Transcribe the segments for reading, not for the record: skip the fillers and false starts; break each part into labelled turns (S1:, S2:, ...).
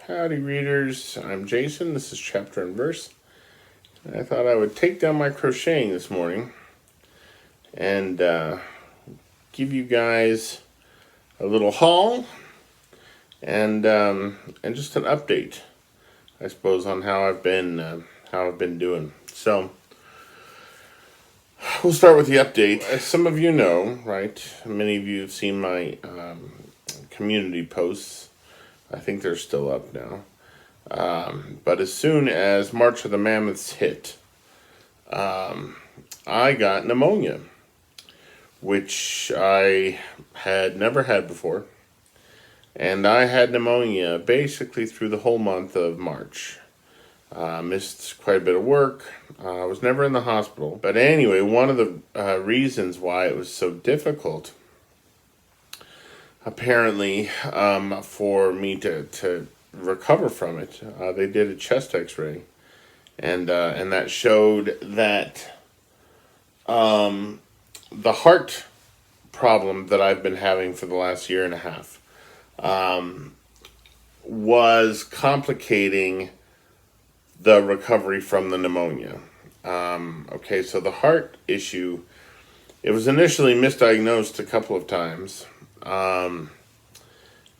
S1: Howdy readers, I'm Jason. This is Chapter and Verse. I thought I would take down my crocheting this morning and give you guys a little haul and just an update, I suppose, on how I've been doing. So we'll start with the update. As some of you know, right? Many of you have seen my community posts. I think they're still up now. But as soon as March of the Mammoths hit, I got pneumonia, which I had never had before. And I had pneumonia basically through the whole month of March. Missed quite a bit of work. I was never in the hospital. But anyway, one of the reasons why it was so difficult, apparently, for me to recover from it, they did a chest x-ray, and that showed that the heart problem that I've been having for the last year and a half was complicating the recovery from the pneumonia. Okay, so the heart issue, it was initially misdiagnosed a couple of times.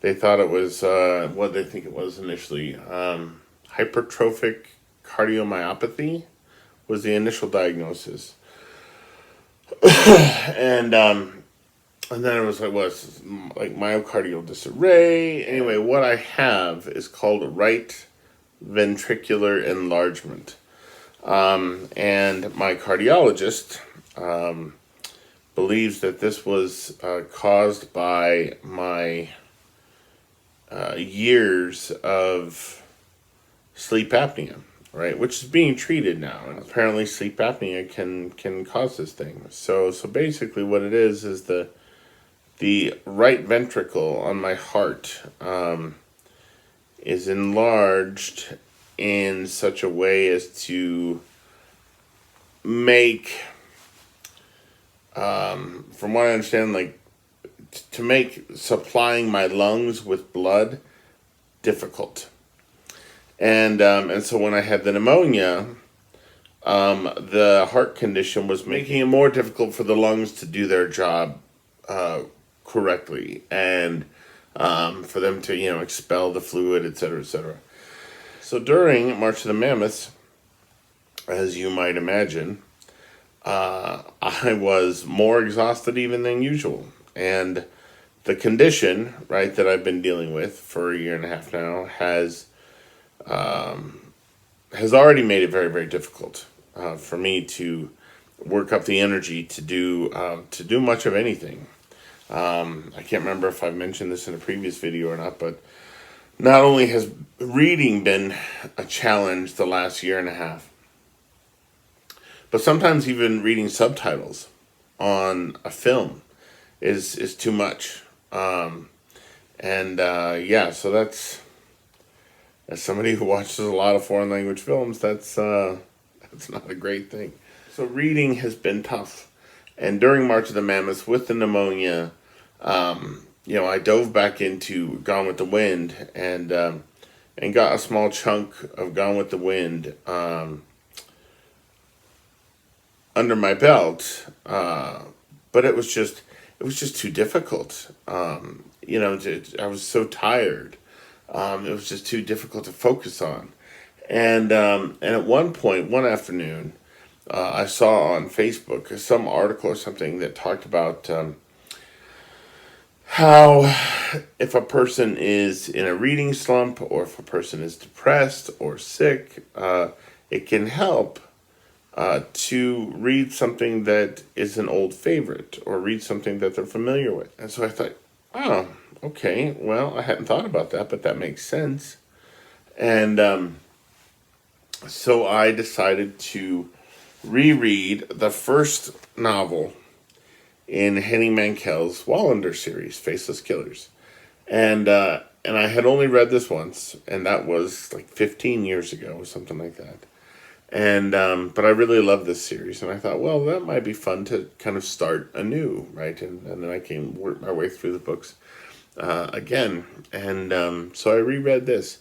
S1: They thought it was, what did they think it was initially? Hypertrophic cardiomyopathy was the initial diagnosis. And then it was like myocardial disarray. Anyway, what I have is called right ventricular enlargement. And my cardiologist believes that this was caused by my years of sleep apnea, right? Which is being treated now, and apparently sleep apnea can cause this thing. So basically, what it is the right ventricle on my heart is enlarged in such a way as to make, from what I understand, like to make supplying my lungs with blood difficult. And so when I had the pneumonia, the heart condition was making it more difficult for the lungs to do their job correctly, and for them to expel the fluid, etc., etc. So during March of the Mammoths, as you might imagine, I was more exhausted even than usual. And the condition, right, that I've been dealing with for a year and a half now has already made it very, very difficult for me to work up the energy to do much of anything. I can't remember if I've mentioned this in a previous video or not, but not only has reading been a challenge the last year and a half, but sometimes even reading subtitles on a film is too much. So that's, as somebody who watches a lot of foreign language films, that's not a great thing. So reading has been tough. And during March of the Mammoths with the pneumonia, I dove back into Gone with the Wind and got a small chunk of Gone with the Wind under my belt, but it was just too difficult. I was so tired. It was just too difficult to focus on. And at one point, one afternoon, I saw on Facebook some article or something that talked about how if a person is in a reading slump, or if a person is depressed or sick, it can help to read something that is an old favorite, or read something that they're familiar with. And so I thought, oh, okay, well, I hadn't thought about that, but that makes sense. And so I decided to reread the first novel in Henning Mankel's Wallander series, Faceless Killers. And I had only read this once, and that was like 15 years ago, or something like that. And but I really love this series, and I thought, well, that might be fun to kind of start anew, right? And then I can work my way through the books again. And so I reread this.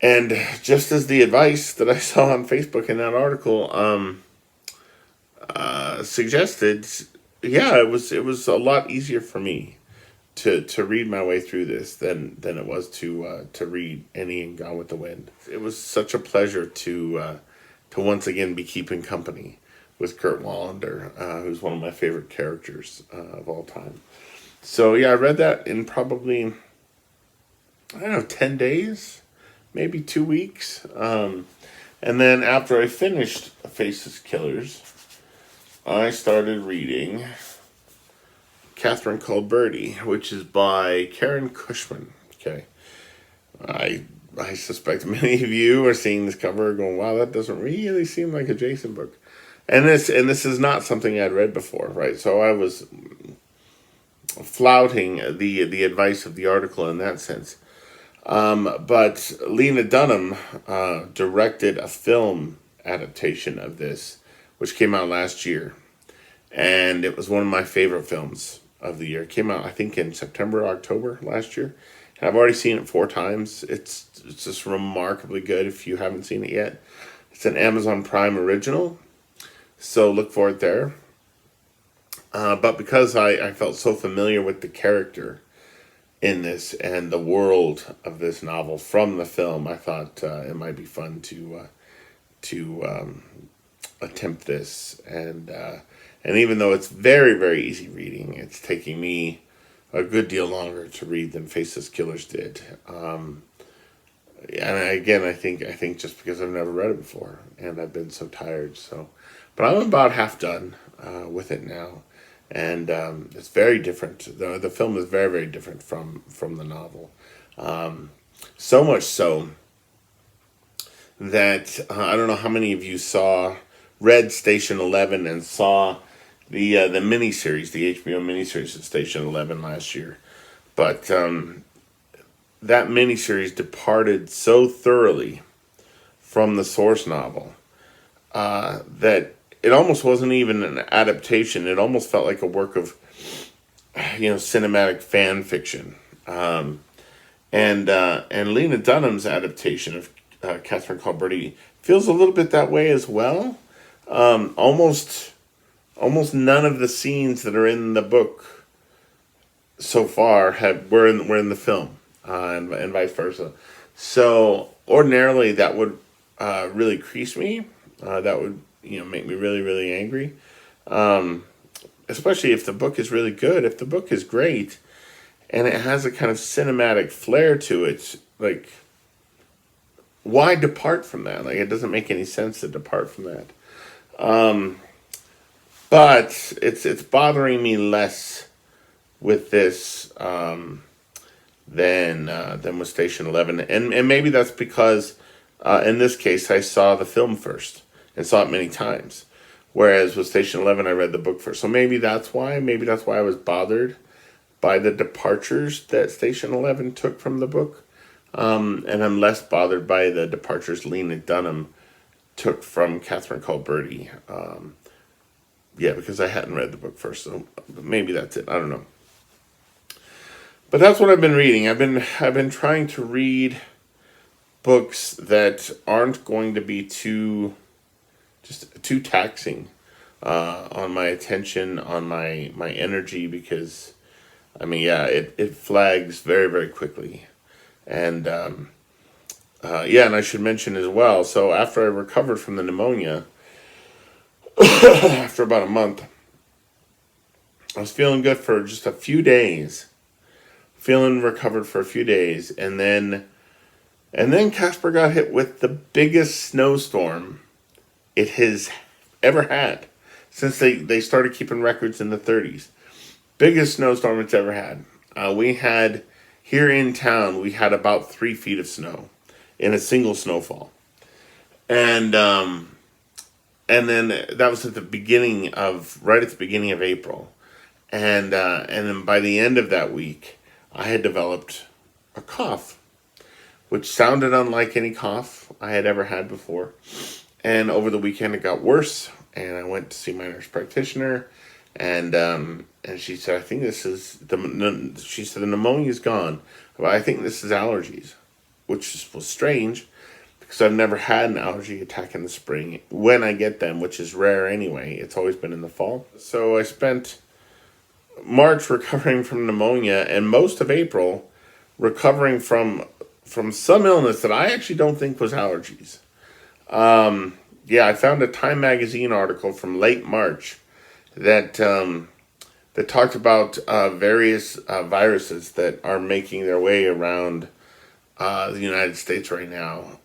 S1: And just as the advice that I saw on Facebook in that article suggested, yeah, it was a lot easier for me to read my way through this than it was to read Any and Gone with the Wind. It was such a pleasure to once again be keeping company with Kurt Wallander, who's one of my favorite characters of all time. So yeah, I read that in probably, I don't know, 10 days, maybe 2 weeks. And then after I finished Faceless Killers, I started reading Catherine Called Birdie, which is by Karen Cushman. Okay. I suspect many of you are seeing this cover going, wow, that doesn't really seem like a Jason book. And this is not something I'd read before, right? So I was flouting the advice of the article in that sense. But Lena Dunham directed a film adaptation of this, which came out last year. And it was one of my favorite films of the year. It came out, I think, in September, October last year. And I've already seen it 4 times. It's just remarkably good if you haven't seen it yet. It's an Amazon Prime original, so look for it there. But because I felt so familiar with the character in this and the world of this novel from the film, I thought it might be fun to attempt this. And even though it's very, very easy reading, it's taking me a good deal longer to read than Faceless Killers did. And again, I think just because I've never read it before and I've been so tired. But I'm about half done with it now, and it's very different. The film is very, very different from the novel. So much so that I don't know how many of you read Station 11 and saw the miniseries, the HBO miniseries of Station 11 last year. But that miniseries departed so thoroughly from the source novel that it almost wasn't even an adaptation. It almost felt like a work of, cinematic fan fiction. And Lena Dunham's adaptation of Catherine Called Birdie feels a little bit that way as well. Almost none of the scenes that are in the book so far were in the film, and vice versa. So ordinarily that would really crease me. That would make me really, really angry. Especially if the book is really good. If the book is great and it has a kind of cinematic flair to it, like, why depart from that? Like, it doesn't make any sense to depart from that. But it's bothering me less with this than with Station 11, and maybe that's because in this case I saw the film first and saw it many times, whereas with Station 11 I read the book first. So maybe that's why. Maybe that's why I was bothered by the departures that Station 11 took from the book, and I'm less bothered by the departures Lena Dunham took from Catherine Called Birdie. Because I hadn't read the book first, so maybe that's it. I don't know. But that's what I've been reading. I've been trying to read books that aren't going to be too taxing on my attention, on my energy, because it flags very, very quickly. And and I should mention as well, so after I recovered from the pneumonia, after about a month, I was feeling good for just a few days. Feeling recovered for a few days, and then Casper got hit with the biggest snowstorm it has ever had since they started keeping records in the 30s. Biggest snowstorm it's ever had. We had, here in town, we had about 3 feet of snow in a single snowfall. And then that was right at the beginning of April. And then by the end of that week, I had developed a cough, which sounded unlike any cough I had ever had before. And over the weekend, it got worse, and I went to see my nurse practitioner, and she said, I think this is, she said, the pneumonia's gone, but I think this is allergies, which was strange, because I've never had an allergy attack in the spring. When I get them, which is rare anyway, it's always been in the fall. So I spent March recovering from pneumonia and most of April recovering from some illness that I actually don't think was allergies. Yeah, I found a Time magazine article from late March that that talked about various viruses that are making their way around the United States right now,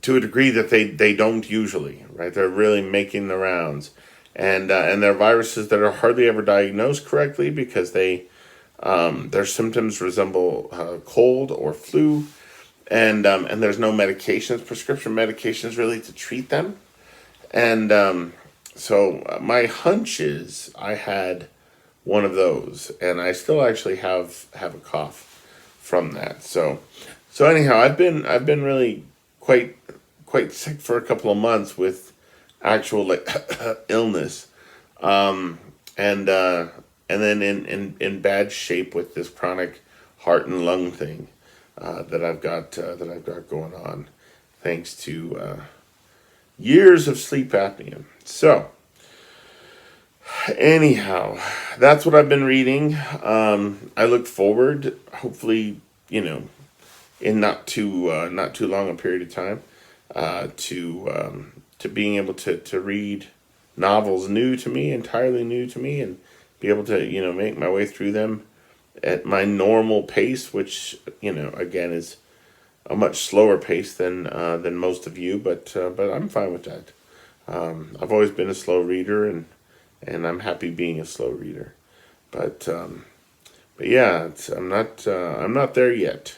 S1: to a degree that they don't usually, right? They're really making the rounds, and they're viruses that are hardly ever diagnosed correctly because their symptoms resemble cold or flu, and there's no medications, prescription medications really to treat them, and so my hunch is I had one of those, and I still actually have a cough from that. So anyhow, I've been really quite sick for a couple of months with actual like illness, and then in bad shape with this chronic heart and lung thing that I've got going on, thanks to years of sleep apnea. So anyhow, that's what I've been reading. I look forward, hopefully, in not too long a period of time, to being able to read novels entirely new to me, and be able to make my way through them at my normal pace, which again is a much slower pace than most of you, but I'm fine with that. I've always been a slow reader, and I'm happy being a slow reader, but yeah, I'm not there yet,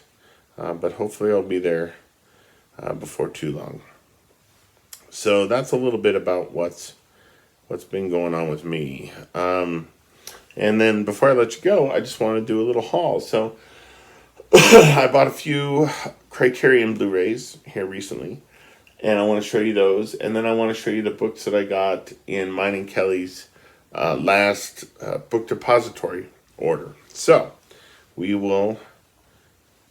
S1: but hopefully I'll be there before too long. So that's a little bit about what's been going on with me. And then before I let you go, I just want to do a little haul. So I bought a few Criterion Blu-rays here recently, and I want to show you those. And then I want to show you the books that I got in mine and Kelly's last Book Depository order. So we will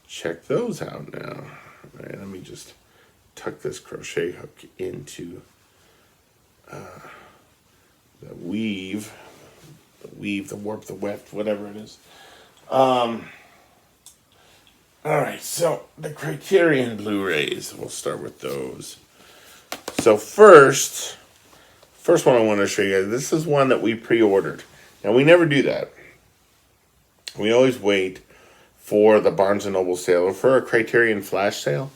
S1: check those out now. All right, let me just tuck this crochet hook into the weave, the warp, the weft, whatever it is. All right, so the Criterion Blu-rays, we'll start with those. So first one I want to show you guys, this is one that we pre-ordered. Now, we never do that. We always wait for the Barnes & Noble sale or for a Criterion flash sale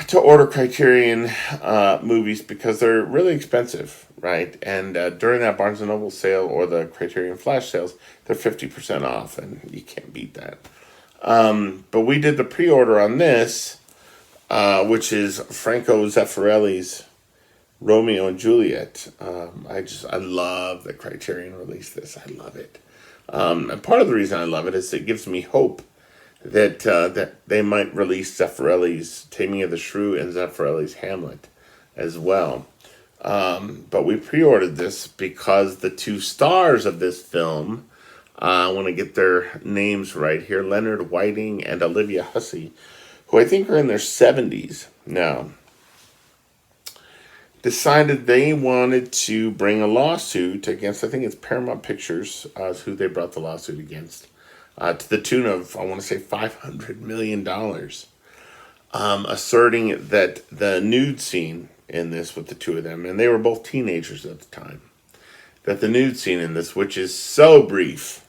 S1: to order Criterion movies, because they're really expensive, right? And during that Barnes & Noble sale or the Criterion flash sales, they're 50% off, and you can't beat that. But we did the pre-order on this, which is Franco Zeffirelli's Romeo and Juliet. I love that Criterion released this. I love it. And part of the reason I love it is it gives me hope that they might release Zeffirelli's Taming of the Shrew and Zeffirelli's Hamlet as well. But we pre-ordered this because the two stars of this film, I want to get their names right here, Leonard Whiting and Olivia Hussey, who I think are in their 70s now, decided they wanted to bring a lawsuit against, I think it's Paramount Pictures, who they brought the lawsuit against, to the tune of, I want to say, $500 million, asserting that the nude scene in this with the two of them, and they were both teenagers at the time, that the nude scene in this, which is so brief,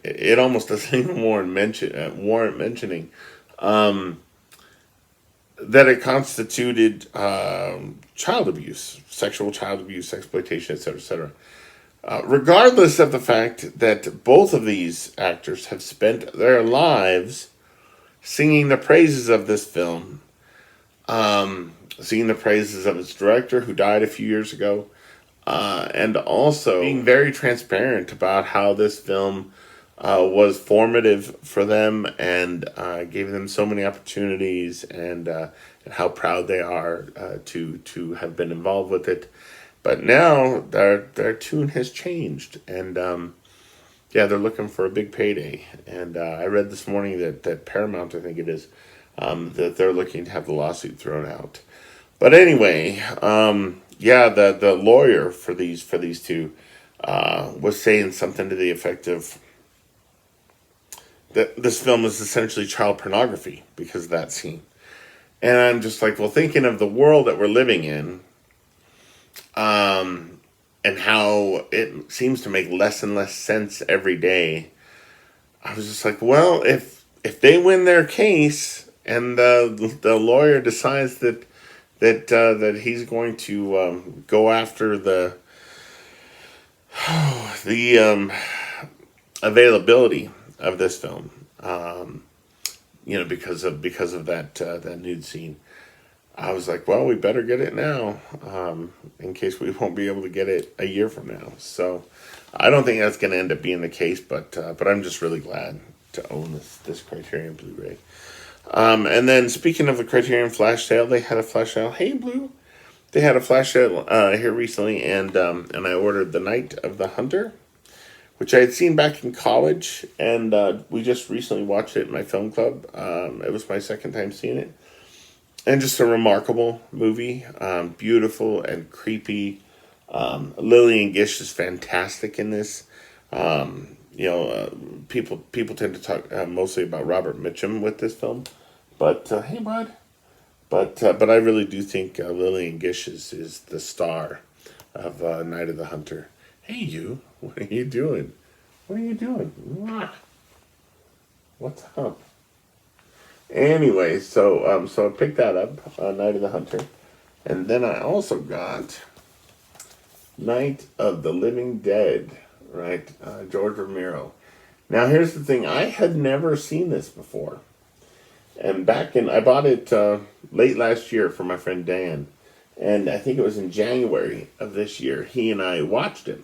S1: it almost doesn't even warrant mentioning, that it constituted child abuse, sexual child abuse, exploitation, etc., etc. Regardless of the fact that both of these actors have spent their lives singing the praises of this film, singing the praises of its director, who died a few years ago, and also being very transparent about how this film was formative for them and gave them so many opportunities, and how proud they are to have been involved with it. But now their tune has changed, and yeah, they're looking for a big payday. And I read this morning that Paramount, I think it is, that they're looking to have the lawsuit thrown out. But anyway, yeah, the lawyer for these two was saying something to the effect of that this film is essentially child pornography because of that scene. And I'm just like, well, thinking of the world that we're living in, and how it seems to make less and less sense every day, I was just like, well, if they win their case and the lawyer decides that he's going to go after the availability of this film, because of that nude scene. I was like, well, we better get it now, in case we won't be able to get it a year from now. So I don't think that's going to end up being the case, but I'm just really glad to own this Criterion Blu-ray. And then speaking of the Criterion flash sale, they had a flash sale. Hey, Blue. They had a flash sale here recently, and I ordered The Night of the Hunter, which I had seen back in college, and we just recently watched it in my film club. It was my second time seeing it. And just a remarkable movie, beautiful and creepy. Lillian Gish is fantastic in this. People tend to talk mostly about Robert Mitchum with this film, but hey, bud. But I really do think Lillian Gish is the star of Night of the Hunter. Hey, you, what are you doing? What are you doing? Mwah. What's up? Anyway, so I picked that up, Night of the Hunter, and then I also got Night of the Living Dead, right? George Romero. Now here's the thing: I had never seen this before, and I bought it late last year for my friend Dan, and I think it was in January of this year. He and I watched it,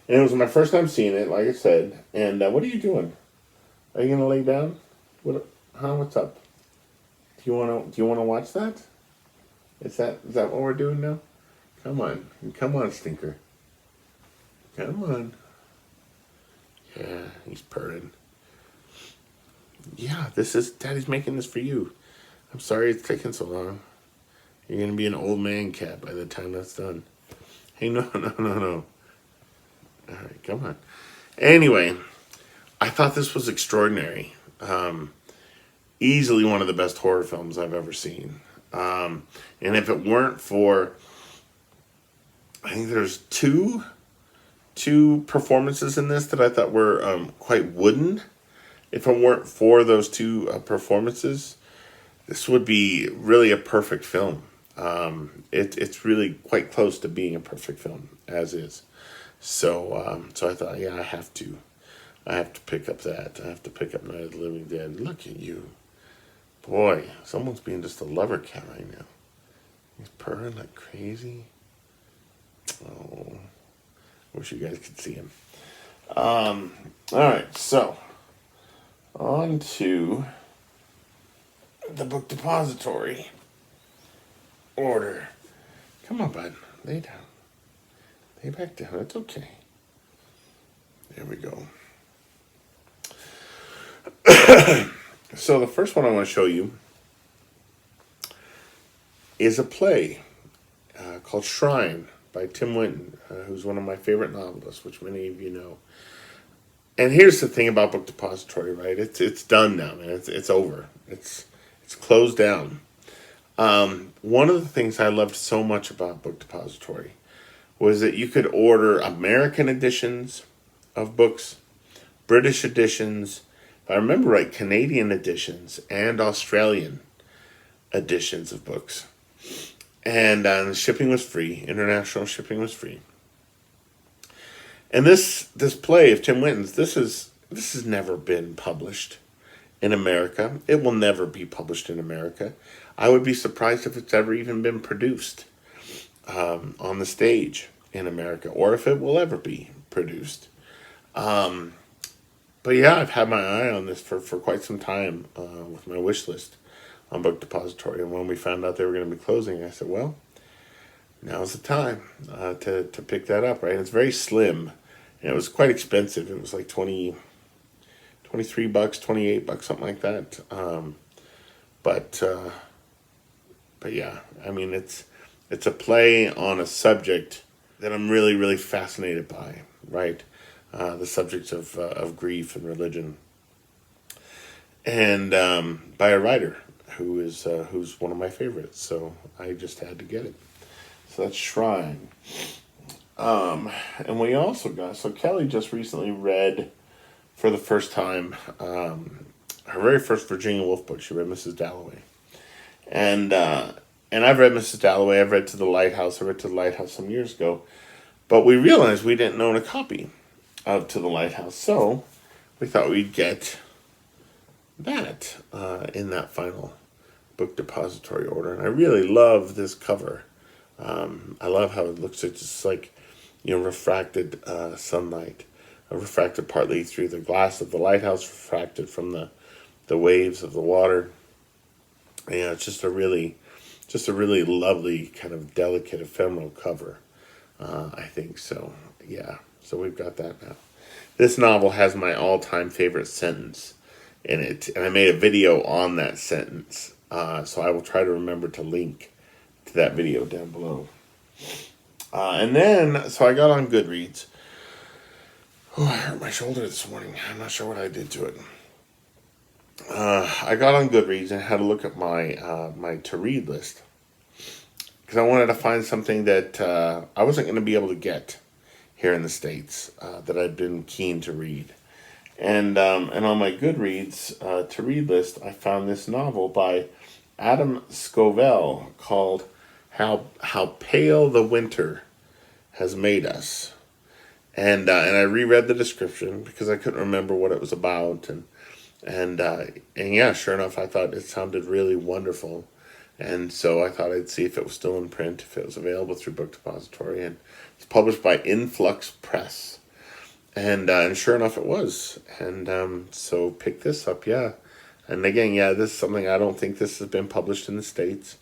S1: and it was my first time seeing it, like I said. And what are you doing? Are you gonna lay down? What's up? Do you wanna watch that? Is that what we're doing now? Come on, stinker. Come on. Yeah, he's purring. Yeah, Daddy's making this for you. I'm sorry it's taking so long. You're gonna be an old man cat by the time that's done. Hey, no. All right, come on. Anyway, I thought this was extraordinary. Easily one of the best horror films I've ever seen. And if it weren't for, I think there's two performances in this that I thought were quite wooden. If it weren't for those two performances, this would be really a perfect film. It's really quite close to being a perfect film as is. So I thought, yeah, I have to pick up that. I have to pick up Night of the Living Dead. Look at you. Boy, someone's being just a lover cat right now. He's purring like crazy. Oh, wish you guys could see him. Alright, so on to the Book Depository order. Come on, bud. Lay down. Lay back down. It's okay. There we go. So the first one I want to show you is a play called Shrine by Tim Winton, who's one of my favorite novelists, which many of you know. And here's the thing about Book Depository, right? It's done now, man. It's over. It's closed down. One of the things I loved so much about Book Depository was that you could order American editions of books, British editions, if I remember right, Canadian editions, and Australian editions of books. And shipping was free. International shipping was free. And this play of Tim Winton's, this has never been published in America. It will never be published in America. I would be surprised if it's ever even been produced on the stage in America, or if it will ever be produced. But yeah, I've had my eye on this for quite some time with my wish list on Book Depository. And when we found out they were going to be closing, I said, well, now's the time to pick that up, right? It's very slim And it was quite expensive. It was like 23 bucks, 28 bucks, something like that. But yeah, I mean, it's a play on a subject that I'm really, really fascinated by, right? The subjects of grief and religion, and by a writer who's one of my favorites. So I just had to get it. So that's Shrine. And we also got, so Kelly just recently read for the first time her very first Virginia Woolf book. She read Mrs. Dalloway, and I've read Mrs. Dalloway. I've read To the Lighthouse. I read To the Lighthouse some years ago, but we realized we didn't own a copy of To the Lighthouse, so we thought we'd get that in that final Book Depository order. And I really love this cover. I love how it looks. It's just like, refracted sunlight, refracted partly through the glass of the lighthouse, refracted from the waves of the water. Yeah, it's just a really lovely kind of delicate ephemeral cover. I think so. Yeah. So we've got that now. This novel has my all-time favorite sentence in it, and I made a video on that sentence. So I will try to remember to link to that video down below. And then, so I got on Goodreads. Oh, I hurt my shoulder this morning. I'm not sure what I did to it. I got on Goodreads and had a look at my my to-read list, because I wanted to find something that I wasn't going to be able to get here in the States that I'd been keen to read. And on my Goodreads to-read list, I found this novel by Adam Scovell called How Pale the Winter Has Made Us. And I reread the description because I couldn't remember what it was about, and yeah, sure enough, I thought it sounded really wonderful, and so I thought I'd see if it was still in print, if it was available through Book Depository, and it's published by Influx Press, and sure enough, it was, and so picked this up, yeah, and again, yeah, this is something I don't think this has been published in the States.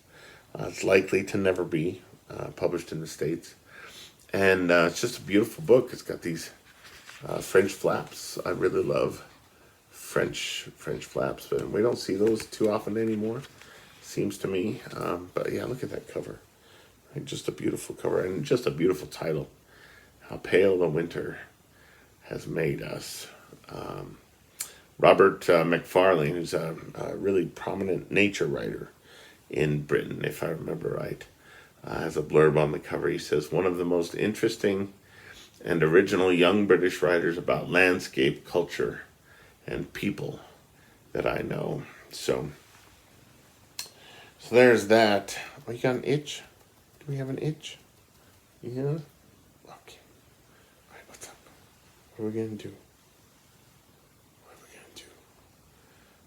S1: It's likely to never be published in the States. And it's just a beautiful book. It's got these French flaps. I really love French flaps, but we don't see those too often anymore, seems to me. But yeah, look at that cover. Right? Just a beautiful cover, and just a beautiful title. How Pale the Winter Has Made Us. Robert Macfarlane, who's a really prominent nature writer in Britain, if I remember right, has a blurb on the cover. He says, one of the most interesting and original young British writers about landscape, culture, and people that I know. So there's that. Oh, you got an itch? Do we have an itch? Yeah? Okay. All right, what's up? What are we going to do?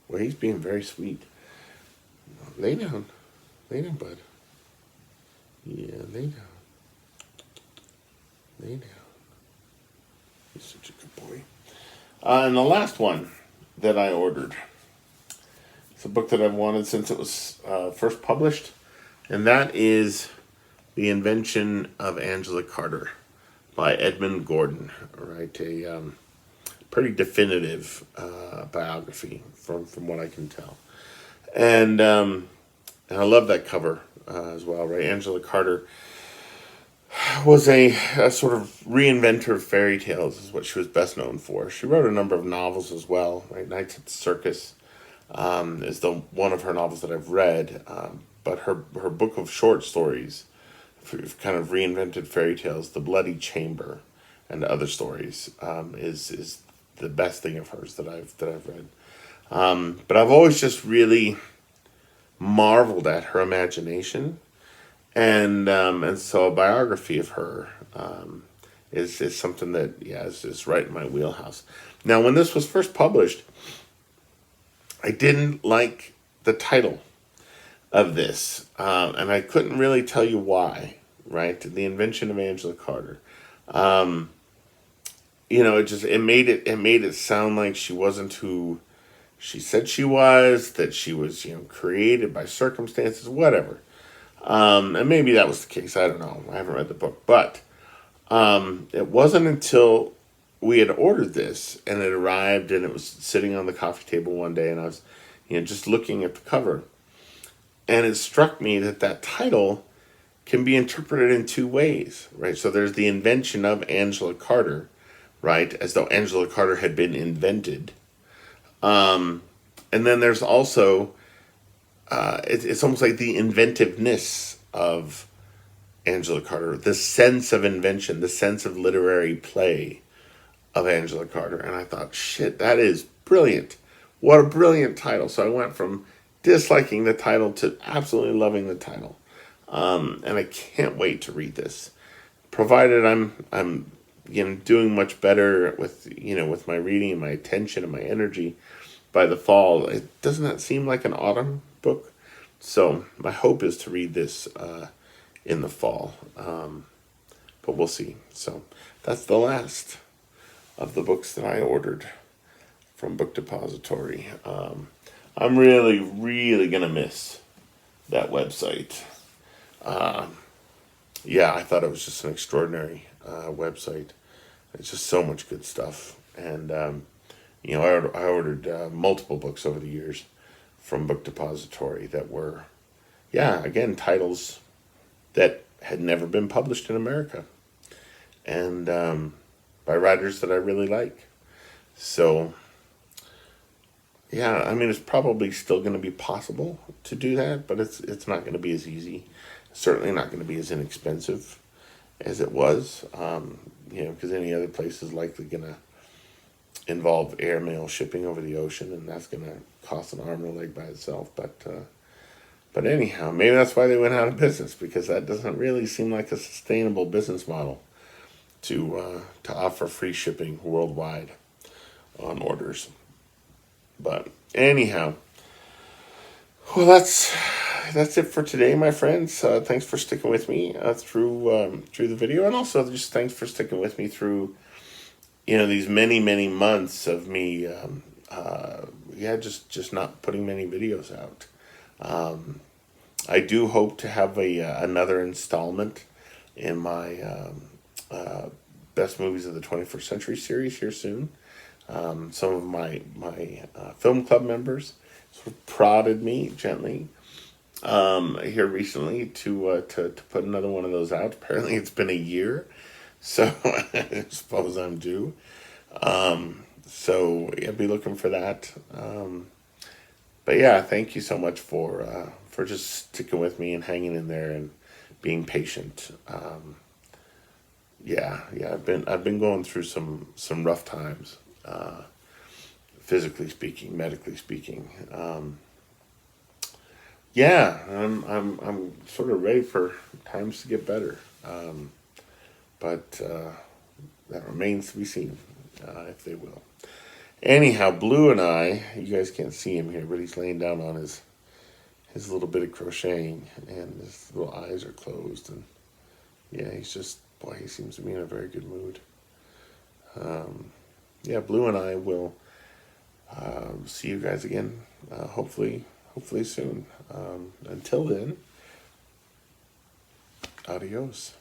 S1: Well, he's being very sweet. Lay down. Lay down, bud. Yeah, lay down. Lay down. He's such a good boy. And the last one that I ordered, it's a book that I've wanted since it was first published, and that is The Invention of Angela Carter by Edmund Gordon, right? A pretty definitive biography from what I can tell. And I love that cover as well, right? Angela Carter was a sort of reinventor of fairy tales, is what she was best known for. She wrote a number of novels as well, right? Nights at the Circus is the one of her novels that I've read, but her book of short stories, kind of reinvented fairy tales, The Bloody Chamber and other stories, is the best thing of hers that I've read. But I've always just really marveled at her imagination, and so a biography of her is something that is right in my wheelhouse. Now, when this was first published, I didn't like the title of this, and I couldn't really tell you why. Right, The Invention of Angela Carter. It made it sound like she wasn't who she said she was, that she was, created by circumstances, whatever. And maybe that was the case. I don't know. I haven't read the book. But it wasn't until we had ordered this, and it arrived, and it was sitting on the coffee table one day, and I was, just looking at the cover, and it struck me that that title can be interpreted in two ways, right? So there's the invention of Angela Carter, right, as though Angela Carter had been invented, and then there's also it's almost like the inventiveness of Angela Carter, the sense of invention, the sense of literary play of Angela Carter. And I thought, shit, that is brilliant. What a brilliant title. So I went from disliking the title to absolutely loving the title. And I can't wait to read this. Provided I'm doing much better with with my reading and my attention and my energy by the fall. It doesn't that seem like an autumn book? So my hope is to read this in the fall. But we'll see. So that's the last of the books that I ordered from Book Depository. I'm really, really going to miss that website. Yeah, I thought it was just an extraordinary website. It's just so much good stuff. And, I ordered multiple books over the years from Book Depository that were, again, titles that had never been published in America. And by writers that I really like. So, it's probably still going to be possible to do that, but it's not going to be as easy. Certainly not going to be as inexpensive as it was, because any other place is likely going to involve airmail shipping over the ocean, and that's going to cost an arm and a leg by itself. But anyhow, maybe that's why they went out of business, because that doesn't really seem like a sustainable business model to offer free shipping worldwide on orders. But anyhow, well, that's it for today, my friends. Thanks for sticking with me through the video, and also just thanks for sticking with me through these many months of me just not putting many videos out. I do hope to have another installment in my Best Movies of the 21st Century series here soon. Some of my film club members sort of prodded me gently here recently to put another one of those out. Apparently it's been a year, so I suppose I'm due. So be looking for that. But thank you so much for just sticking with me and hanging in there and being patient. I've been going through some rough times, physically speaking, medically speaking. I'm sort of ready for times to get better. But that remains to be seen, if they will. Anyhow, Blue and I, you guys can't see him here, but he's laying down on his little bit of crocheting, and his little eyes are closed, and he seems to be in a very good mood. Blue and I will see you guys again, hopefully soon. Until then, adios.